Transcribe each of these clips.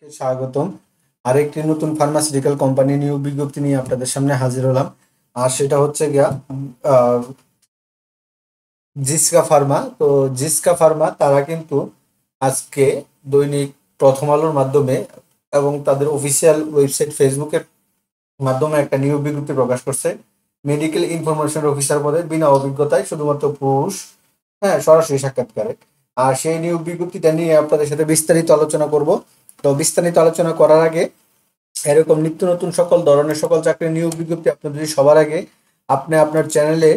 স্বাগতম। আরেকটি নতুন ফার্মাসিউটিক্যাল কোম্পানি নিয়োগ বিজ্ঞপ্তি নিয়ে আপনাদের সামনে হাজির হলাম। আর সেটা হচ্ছে গিয়া আহ, জিসকা ফার্মা। তো জিসকা ফার্মা তারা কিন্তু আজকে দৈনিক প্রথম আলোর মাধ্যমে এবং তাদের অফিসিয়াল ওয়েবসাইট ফেসবুকের মাধ্যমে একটা নিয়োগ বিজ্ঞপ্তি প্রকাশ করছে। মেডিকেল ইনফরমেশন অফিসার পদে বিনা অভিজ্ঞতায় শুধুমাত্র পুরুষ, হ্যাঁ, সরাসরি সাক্ষাৎকারে। আর সেই নিয়োগ বিজ্ঞপ্তিটা নিয়ে আপনাদের সাথে বিস্তারিত আলোচনা করব। তো বিস্তারিত আলোচনা করার আগে এরকম নিত্য নতুন সকল ধরনের সকল চাকরির নিয়োগ বিজ্ঞপ্তি আপনি যদি সবার আগে আপনি আপনার চ্যানেলে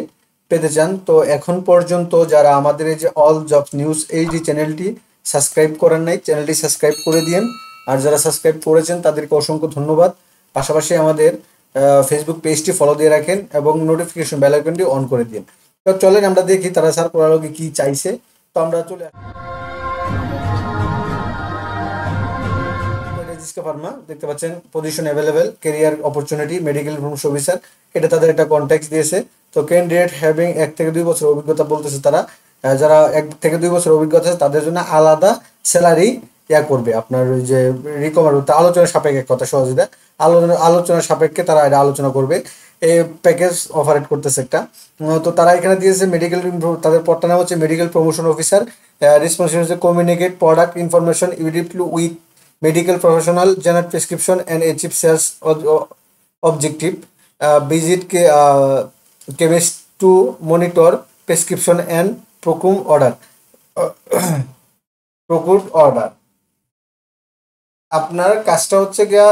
পেতে চান, তো এখন পর্যন্ত যারা আমাদের এই যে অল জব নিউজ এই যে চ্যানেলটি সাবস্ক্রাইব করেন নাই, চ্যানেলটি সাবস্ক্রাইব করে দিন। আর যারা সাবস্ক্রাইব করেছেন তাদেরকে অসংখ্য ধন্যবাদ। পাশাপাশি আমাদের ফেসবুক পেজটি ফলো দিয়ে রাখেন এবং নোটিফিকেশন বেল আইকনটি অন করে দিন। তো চলেন আমরা দেখি তারা স্যার করার আগে কি চাইছে। তো আমরা চলে রেজিস্ট্রার ফার্মা দেখতে পাচ্ছেন, position available, career opportunity, medical information officer, এটা তাদের একটা কন্ট্যাক্ট দিয়েছে। তো ক্যান্ডিডেট হ্যাভিং 1 থেকে 2 বছর অভিজ্ঞতা বলতেছে তারা। যারা 1 থেকে 2 বছর অভিজ্ঞতা আছে তাদের জন্য আলাদা স্যালারি করবে। আপনার ওই যে রিকভার আলোচনা সাপেক্ষে, এক কথা সহজে আলোচনা সাপেক্ষে তারা এটা আলোচনা করবে। এই প্যাকেজ অফারেট করতেছে একটা। তো তারা এখানে দিয়েছে মেডিকেল, তাদের পদটার নাম হচ্ছে medical promotion officer. Responsibility communicate product information immediately with medical professional, generate prescription and achieve sales objective. Visit chemist to monitor prescription and procure order. procure order. আপনার কাজটা হচ্ছে গিয়া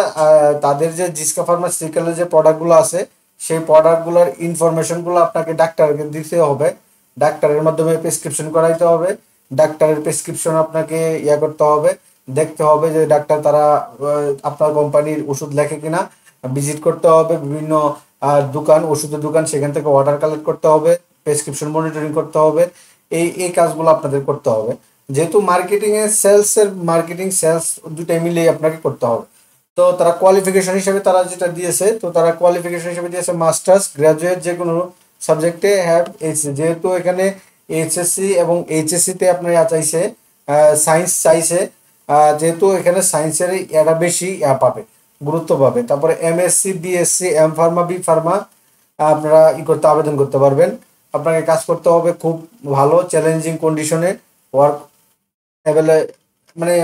তাদের যে জিসকা ফার্মাসিউটিক্যালের যে প্রোডাক্টগুলো আছে সেই প্রোডাক্টগুলোর ইনফরমেশনগুলো আপনাকে ডাক্তারকে দিতে হবে। ডাক্তারের মাধ্যমে প্রেসক্রিপশন করাইতে হবে। ডাক্তারের প্রেসক্রিপশন আপনাকে করতে হবে, দেখতে হবে যে ডাক্তার তারা আপনার কোম্পানির ওষুধ লেখে কিনা। ভিজিট করতে হবে বিভিন্ন দোকান, ওষুধের দোকান, সেখান থেকে অর্ডার কালেক্ট করতে হবে, প্রেসক্রিপশন মনিটরিং করতে হবে। এই কাজগুলো আপনাদের করতে হবে। যেহেতু মার্কেটিং সেলস দুটাই মিলিয়ে আপনাকে করতে হবে। তো তারা কোয়ালিফিকেশন হিসেবে তারা যেটা দিয়েছে, তো তারা কোয়ালিফিকেশন হিসেবে দিয়েছে মাস্টার্স, গ্রাজুয়েট যে কোনো সাবজেক্টে হ্যাভ এইচএসসি। যেহেতু এখানে এইচএসসি এবং এইচএসসিতে আপনার চাইছে, সায়েন্স চাইছে। যেহেতু এখানে সায়েন্সের এরা বেশি পাবে, গুরুত্ব পাবে। তারপরে MSc, BSc, M pharma, B pharma আপনারা আবেদন করতে পারবেন। আপনাকে কাজ করতে হবে খুব ভালো চ্যালেঞ্জিং কন্ডিশনে, ওয়ার্ক মানে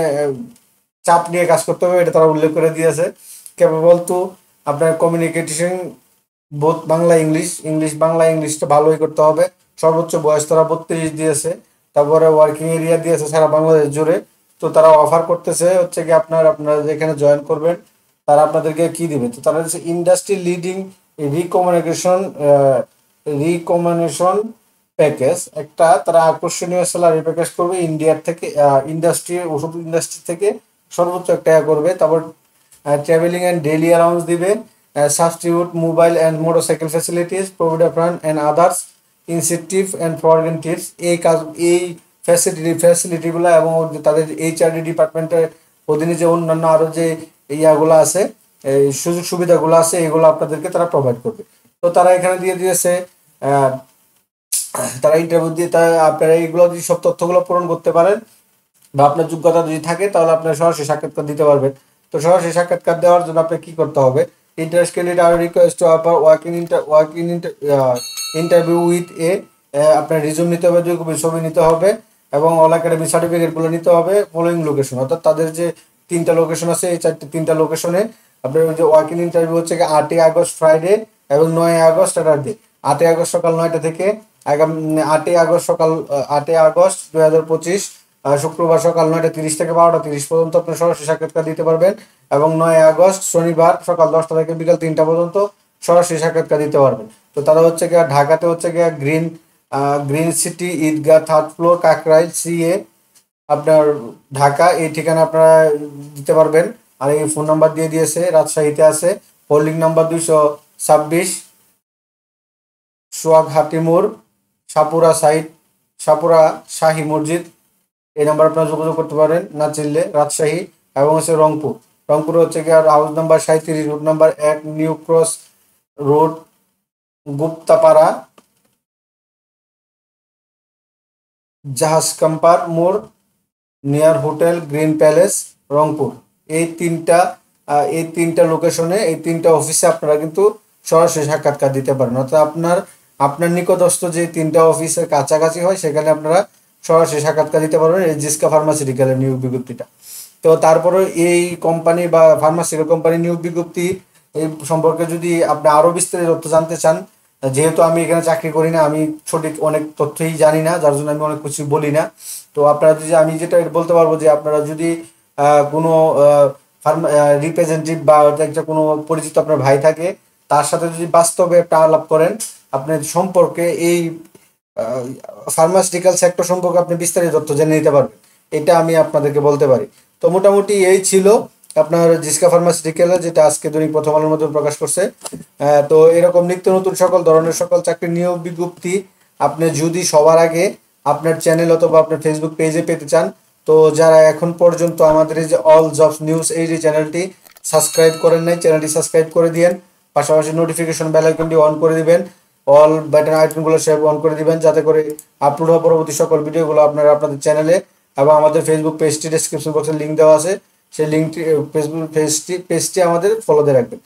চাপ নিয়ে কাজ করতে হবে, এটা তারা উল্লেখ করে দিয়েছে। কেবল তো আপনার communication both Bangla English Bangla ইংলিশটা ভালোই করতে হবে। সর্বোচ্চ বয়স তারা 32 দিয়েছে। তারপরে ওয়ার্কিং এরিয়া দিয়েছে সারা বাংলাদেশ জুড়ে। তো তারা অফার করতেছে হচ্ছে কি আপনারা যেখানে জয়েন করবেন তারা আপনাদেরকে কি দিবে, তো তারা হচ্ছে industry leading recommendation recommendation package, একটা তারা আকর্ষণীয় স্যালারি প্যাকেজ করবে ইন্ডিয়ার থেকে, ওষুধ ইন্ডাস্ট্রি থেকে সর্বোচ্চ একটা করবে। তারপর ট্রাভেলিং অ্যান্ড ডেইলি অ্যালাউন্স দিবে, substitute mobile and motorcycle facilities, provident fund and others incentive and foreign tips. এই ফ্যাসিলিটিগুলো এবং তাদের এইচআরডি ডিপার্টমেন্টের অধীনে যে অন্যান্য আরও যে ইয়াগুলো আছে, এই সুযোগ সুবিধাগুলো আছে, এগুলো আপনাদেরকে তারা প্রোভাইড করবে। তো তারা এখানে দিয়ে দিয়েছে, তারা ইন্টারভিউ দিয়ে আপনারা এইগুলো যদি সব তথ্যগুলো পূরণ করতে পারেন বা আপনার যোগ্যতা যদি থাকে তাহলে আপনার সরাসরি সাক্ষাৎকার দিতে পারবেন। তো সরাসরি সাক্ষাৎকার দেওয়ার জন্য আপনার কি করতে হবে, ইন্টারেস্ট ক্যান্ডিডেট আর request to offer interview with আপনার রিজুম নিতে হবে, 2 কপি ছবি নিতে হবে এবং অল একাডেমি সার্টিফিকেটগুলো নিতে হবে। ফলোয়িং লোকেশন, অর্থাৎ তাদের যে 3টা লোকেশন আছে এই 3টা লোকেশনে আপনার যে ওয়ার্কিং ইন্টারভিউ হচ্ছে 8ই আগস্ট ফ্রাইডে এবং 9ই আগস্ট স্যাটারডে। 8ই আগস্ট সকাল 9টা থেকে 8ই আগস্ট 2025 শুক্রবার সকাল 9টা 30 থেকে 12টা 30 পর্যন্ত আপনি সরাসরি সাক্ষাৎকার দিতে পারবেন এবং 9ই আগস্ট শনিবার সকাল 10টা থেকে বিকাল 3টা পর্যন্ত সরাসরি সাক্ষাৎকার দিতে পারবেন। তো তারা হচ্ছে গিয়ে ঢাকাতে হচ্ছে গিয়ে গ্রিন সিটি ঈদগাহ 3rd ফ্লোর কাকরাইল CA আপনার ঢাকা, এই ঠিকানা আপনারা দিতে পারবেন। আর এই ফোন নাম্বার দিয়ে দিয়েছে, রাজশাহীতে আছে, হোল্ডিং নাম্বার 226 সোহাগহাটি মোড়, সাপুরা শাহী মসজিদ। এই নাম্বার আপনারা যোগাযোগ করতে পারেন না চিনলে। রাজশাহী এবং হচ্ছে রংপুরে হচ্ছে কি আর house number 37, route number 1, new cross road, Guptapara, জাহাজ কাম্পার মোড়, near hotel green palace, Rangpur. এই তিনটা লোকেশনে, এই তিনটা অফিসে আপনারা কিন্তু সরাসরি সাক্ষাৎকার দিতে পারেন। অর্থাৎ আপনার নিকটস্থ যে তিনটা অফিসের কাছাকাছি হয় সেখানে আপনারা সরাসরি সাক্ষাৎকার দিতে পারবেন এই জিসকা ফার্মাসিউটিক্যালের নিয়োগ বিজ্ঞপ্তিটা। তো তারপরে এই কোম্পানি বা ফার্মাসিউটিক্যাল কোম্পানি নিয়োগ বিজ্ঞপ্তি এই সম্পর্কে যদি আপনি আরও বিস্তারিত তথ্য জানতে চান, যেহেতু আমি এখানে চাকরি করি না, আমি সঠিক অনেক তথ্যই জানি না, যার জন্য আমি অনেক কিছু বলি না। তো আপনারা যদি, আমি যেটা বলতে পারবো যে আপনারা যদি কোনো রিপ্রেজেন্টেটিভ বা একটা কোনো পরিচিত আপনার ভাই থাকে, তার সাথে যদি বাস্তবে একটা আলাপ করেন, আপনার সম্পর্কে এই ফার্মাসিউটিক্যাল সেক্টর সম্পর্কে আপনি বিস্তারিত তথ্য জেনে নিতে পারবেন। এটা আমি আপনাদেরকে বলতে পারি। তো মোটামুটি এই ছিল আপনার জিসকা ফার্মাসিউটিক্যালের, যেটা আজকে দৈনিক প্রথম আলোর মধ্যে প্রকাশ করছে। তো এরকম নিত্য নতুন সকল ধরনের সকল চাকরির নিয়োগ বিজ্ঞপ্তি আপনি যদি সবার আগে আপনার চ্যানেল অথবা আপনার ফেসবুক পেজে পেতে চান, তো যারা এখন পর্যন্ত আমাদের এই যে অল জবস নিউজ এই যে চ্যানেলটি সাবস্ক্রাইব করেন নাই, চ্যানেলটি সাবস্ক্রাইব করে দিয়েন, পাশাপাশি নোটিফিকেশন বেল আইকনটি অন করে দিবেন, অল বাটন আইকনগুলো সব অন করে দিবেন, যাতে করে আপলোড হওয়া পরবর্তী সকল ভিডিওগুলো আপনারা আপনাদের চ্যানেলে, এবং আমাদের ফেসবুক পেজটি ডেসক্রিপশন বক্সে লিঙ্ক দেওয়া আছে, সেই লিঙ্কটি ফেসবুক পেজটি আমাদের ফলো দিয়ে রাখবেন।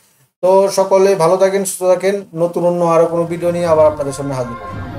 তো সকলে ভালো থাকেন, সুস্থ থাকেন, নতুন অন্য আরও কোনো ভিডিও নিয়ে আবার আপনাদের সামনে হাজির হবো।